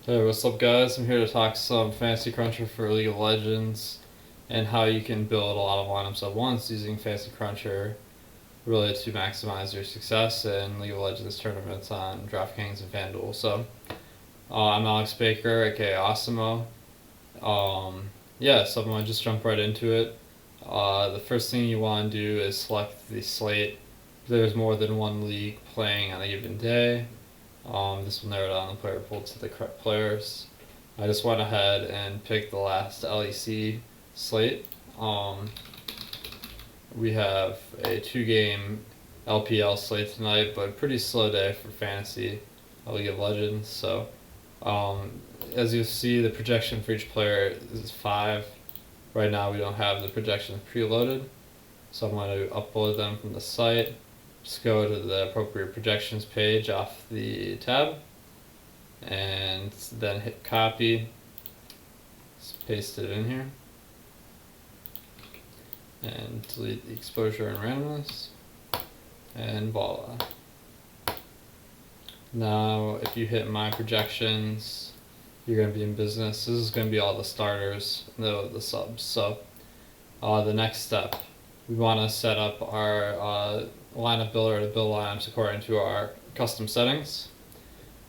Hey, what's up, guys? I'm here to talk some FantasyCruncher for League of Legends and how you can build a lot of lineups at once using FantasyCruncher really to maximize your success in League of Legends tournaments on DraftKings and FanDuel. I'm Alex Baker, aka Awesemo. So I'm going to just jump right into it. The first thing you want to do is select the slate. There's more than one league playing on a given day. This will narrow down the player pool to the correct players. I just went ahead and picked the last LEC slate. We have a 2-game LPL slate tonight, but pretty slow day for Fantasy League of Legends. As you see, the projection for each player is 5. Right now we don't have the projections preloaded, so I'm going to upload them from the site. Just go to the appropriate projections page off the tab and then hit copy. Just paste it in here and delete the exposure and randomness, and voila. Now if you hit my projections, you're going to be in business. This is going to be all the starters, the subs. So the next step, we want to set up our lineup builder to build lineups according to our custom settings.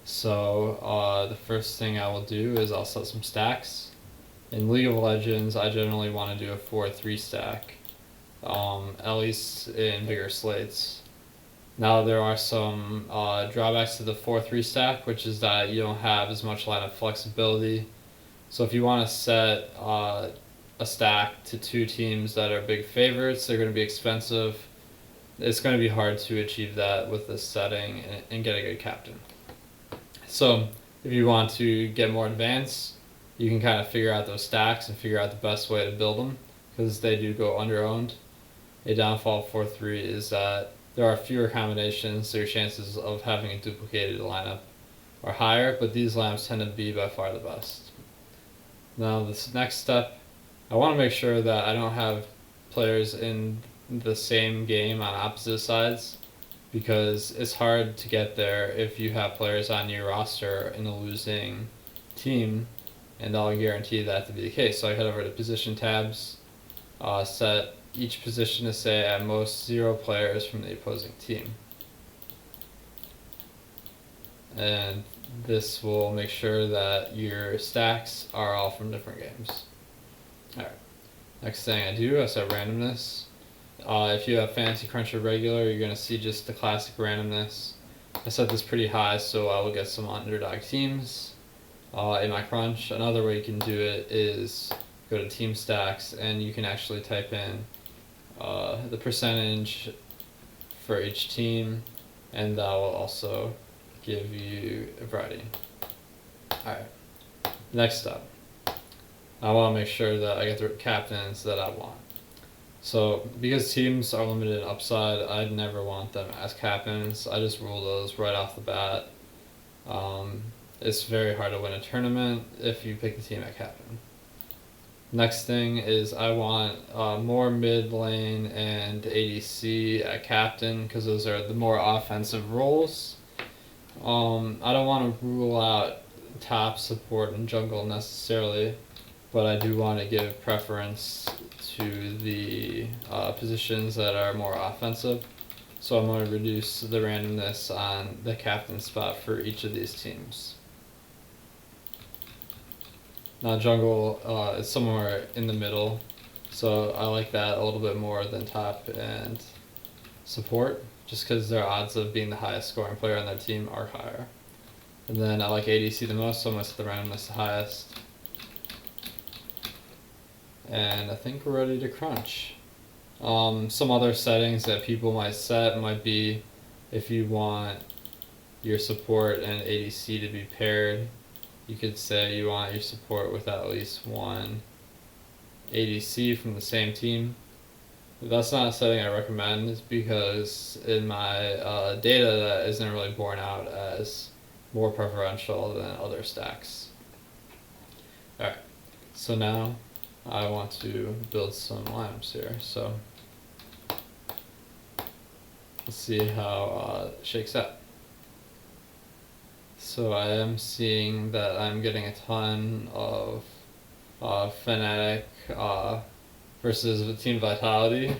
So the first thing I will do is I'll set some stacks. In League of Legends, I generally want to do a 4-3 stack, at least in bigger slates. Now there are some drawbacks to the 4-3 stack, which is that you don't have as much lineup flexibility. So if you want to set a stack to 2 teams that are big favorites, they're going to be expensive. It's going to be hard to achieve that with this setting and get a good captain. So if you want to get more advanced, you can kind of figure out those stacks and figure out the best way to build them, because they do go under-owned. A downfall of 4-3 is that there are fewer combinations, so your chances of having a duplicated lineup are higher, but these lineups tend to be by far the best. Now this next step, I want to make sure that I don't have players in the same game on opposite sides, because it's hard to get there if you have players on your roster in a losing team, and I'll guarantee that to be the case. So I head over to position tabs, set each position to say at most 0 players from the opposing team, and this will make sure that your stacks are all from different games. Alright, next thing I do, I set randomness. If you have FantasyCruncher regular, you're going to see just the classic randomness. I set this pretty high so I will get some underdog teams in my crunch. Another way you can do it is go to team stacks, and you can actually type in the percentage for each team, and that will also give you a variety. Alright, next up, I want to make sure that I get the captains that I want. So because teams are limited in upside, I'd never want them as captains. I just rule those right off the bat. It's very hard to win a tournament if you pick the team at captain. Next thing is I want more mid lane and ADC at captain, because those are the more offensive roles. I don't want to rule out top support and jungle necessarily, but I do want to give preference to the positions that are more offensive. So I'm going to reduce the randomness on the captain spot for each of these teams. Now jungle is somewhere in the middle, so I like that a little bit more than top and support, just because their odds of being the highest scoring player on their team are higher. And then I like ADC the most, so I'm going to set the randomness the highest. And I think we're ready to crunch. Some other settings that people might set might be if you want your support and ADC to be paired, you could say you want your support with at least one ADC from the same team. That's not a setting I recommend, because in my data that isn't really borne out as more preferential than other stacks. Alright, so now I want to build some lineups here. So let's see how it shakes out. So I am seeing that I'm getting a ton of Fnatic versus Team Vitality.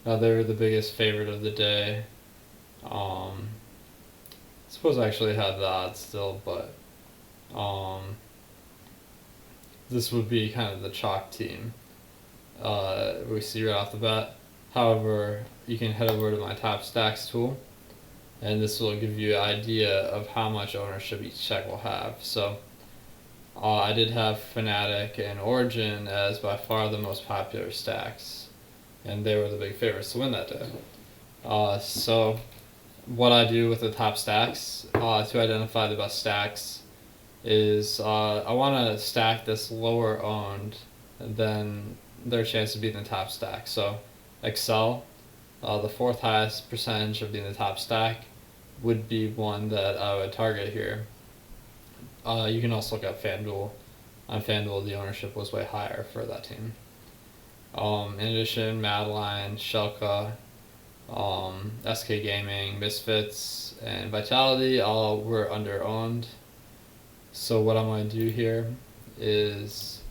Now they were the biggest favorite of the day. I suppose I actually had the odds still, but this would be kind of the chalk team we see right off the bat. However, you can head over to my top stacks tool, and this will give you an idea of how much ownership each check will have. So I did have Fnatic and Origin as by far the most popular stacks, and they were the big favorites to win that day. So what I do with the top stacks to identify the best stacks is I want to stack this lower owned than their chance of being the top stack. So Excel, the fourth highest percentage of being the top stack, would be one that I would target here. You can also look at FanDuel. On FanDuel, the ownership was way higher for that team. In addition, Madline, Shelka, SK Gaming, Misfits, and Vitality all were under-owned. So what I'm going to do here is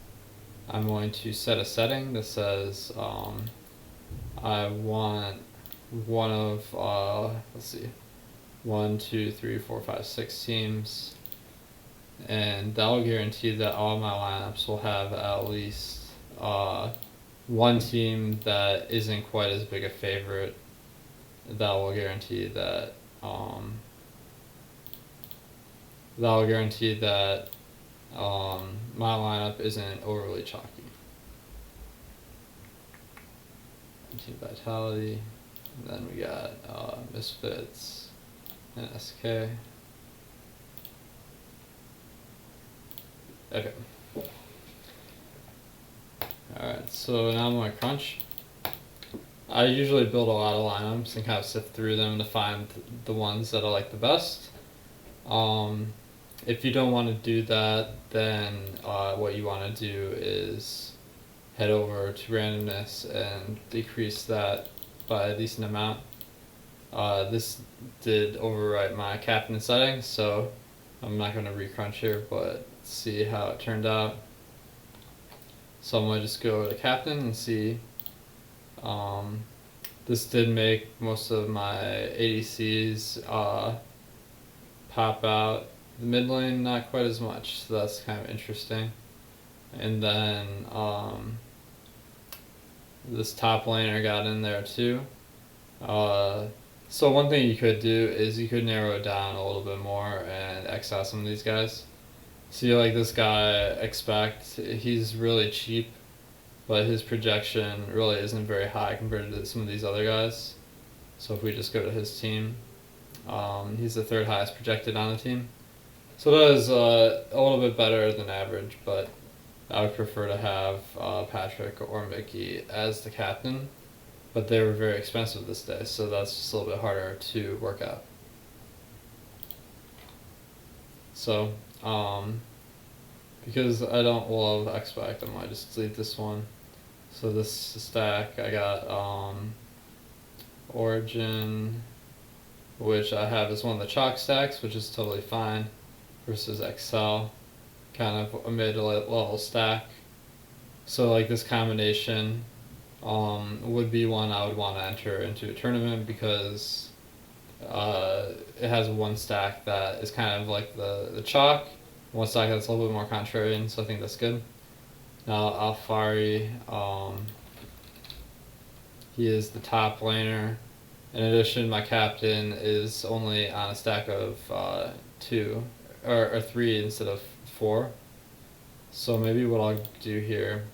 I'm going to set a setting that says I want one of, let's see, 1, 2, 3, 4, 5, 6 teams, and that will guarantee that all my lineups will have at least one team that isn't quite as big a favorite. That will guarantee that my lineup isn't overly chalky. Team Vitality, and then we got Misfits and SK. Okay. Alright, so now I'm going to crunch. I usually build a lot of lineups and kind of sift through them to find the ones that I like the best. If you don't want to do that, then what you want to do is head over to randomness and decrease that by a decent amount. This did overwrite my captain settings, so I'm not going to recrunch here, but let's see how it turned out. So I'm going to just go to captain and see. This did make most of my ADCs pop out. The mid lane, not quite as much, so that's kind of interesting. And then this top laner got in there too. So one thing you could do is you could narrow it down a little bit more and X out some of these guys. See, like this guy, Expect, he's really cheap, but his projection really isn't very high compared to some of these other guys. So if we just go to his team, he's the third highest projected on the team. So that is a little bit better than average, but I would prefer to have Patrick or Mickey as the captain. But they were very expensive this day, so that's just a little bit harder to work out. So, because I don't love Expect, I might just delete this one. So this stack, I got Origin, which I have as one of the chalk stacks, which is totally fine, versus Excel, kind of a mid-level stack. So like this combination would be one I would want to enter into a tournament because it has one stack that is kind of like the chalk, one stack that's a little bit more contrarian, so I think that's good. Now Alfari, he is the top laner. In addition, my captain is only on a stack of 2 or 3 instead of 4. So maybe what I'll do here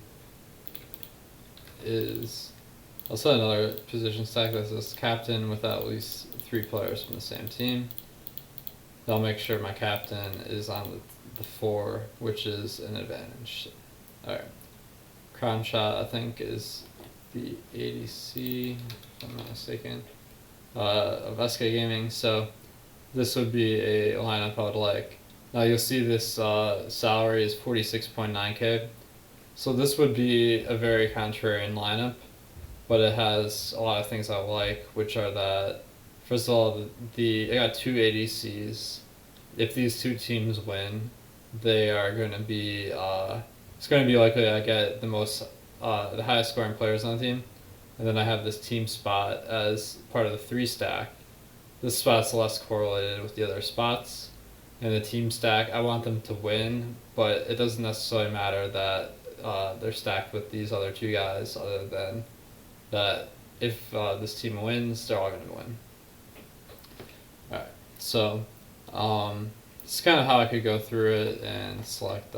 is I'll set another position stack that says captain with at least 3 players from the same team. I'll make sure my captain is on the 4, which is an advantage. Alright. Crown Shot, I think, is the ADC, if I'm not mistaken, of SK Gaming. So this would be a lineup I would like. Now you'll see this salary is 46.9k. So this would be a very contrarian lineup, but it has a lot of things I like, which are that, first of all, I got 2 ADCs if these two teams win, they are going to be it's going to be likely I get the highest scoring players on the team, and then I have this team spot as part of the 3 stack. This spot's less correlated with the other spots. And the team stack, I want them to win, but it doesn't necessarily matter that they're stacked with these other 2 guys, other than that if this team wins, they're all going to win. Alright, so it's kind of how I could go through it and select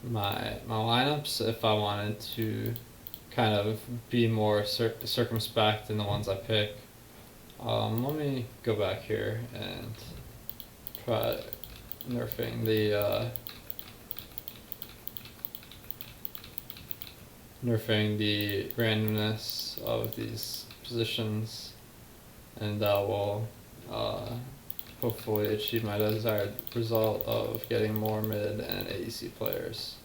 my lineups if I wanted to kind of be more circumspect in the ones I pick. Let me go back here and try nerfing the randomness of these positions, and that will hopefully achieve my desired result of getting more mid and ADC players.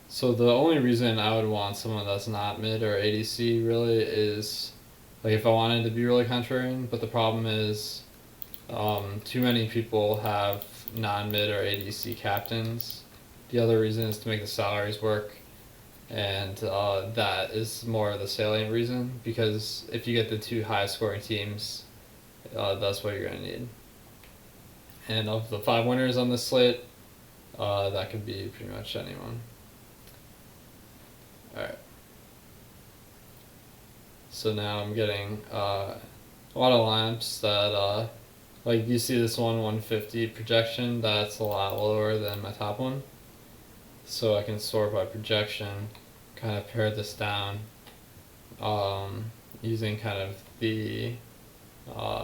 So the only reason I would want someone that's not mid or ADC really is like if I wanted to be really contrarian, but the problem is too many people have non-mid or ADC captains. The other reason is to make the salaries work, and that is more of the salient reason, because if you get the 2 highest scoring teams, that's what you're going to need. And of the 5 winners on this slate, that could be pretty much anyone. Alright. So now I'm getting a lot of lamps that, like you see this 150 projection, that's a lot lower than my top one. So I can sort by projection, kind of pare this down using kind of the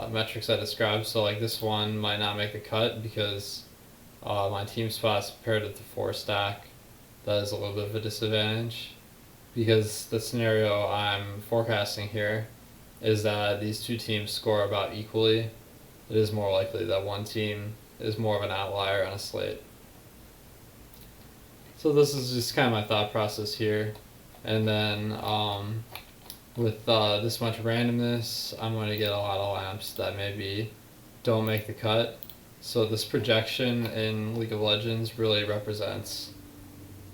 metrics I described. So like this one might not make the cut because my team spot's paired with the 4 stack. That is a little bit of a disadvantage, because the scenario I'm forecasting here is that these 2 teams score about equally. It is more likely that one team is more of an outlier on a slate. So this is just kind of my thought process here. And then with this much randomness, I'm going to get a lot of lamps that maybe don't make the cut. So this projection in League of Legends really represents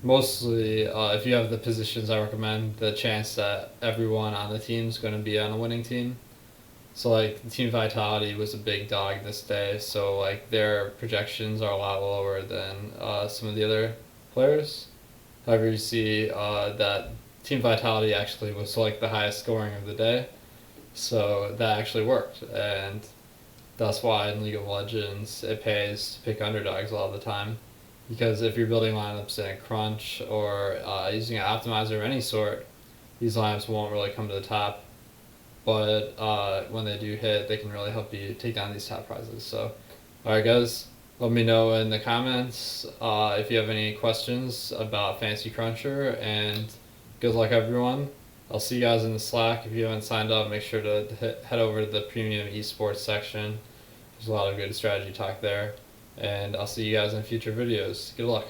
mostly, if you have the positions I recommend, the chance that everyone on the team is going to be on a winning team. So like Team Vitality was a big dog this day, so like their projections are a lot lower than some of the other players. However, you see that Team Vitality actually was like the highest scoring of the day, so that actually worked, and that's why in League of Legends it pays to pick underdogs a lot of the time. Because if you're building lineups in a crunch or using an optimizer of any sort, these lineups won't really come to the top. But when they do hit, they can really help you take down these top prizes. So, alright guys, let me know in the comments if you have any questions about FantasyCruncher, and good luck everyone. I'll see you guys in the Slack. If you haven't signed up, make sure to head over to the premium esports section. There's a lot of good strategy talk there. And I'll see you guys in future videos. Good luck.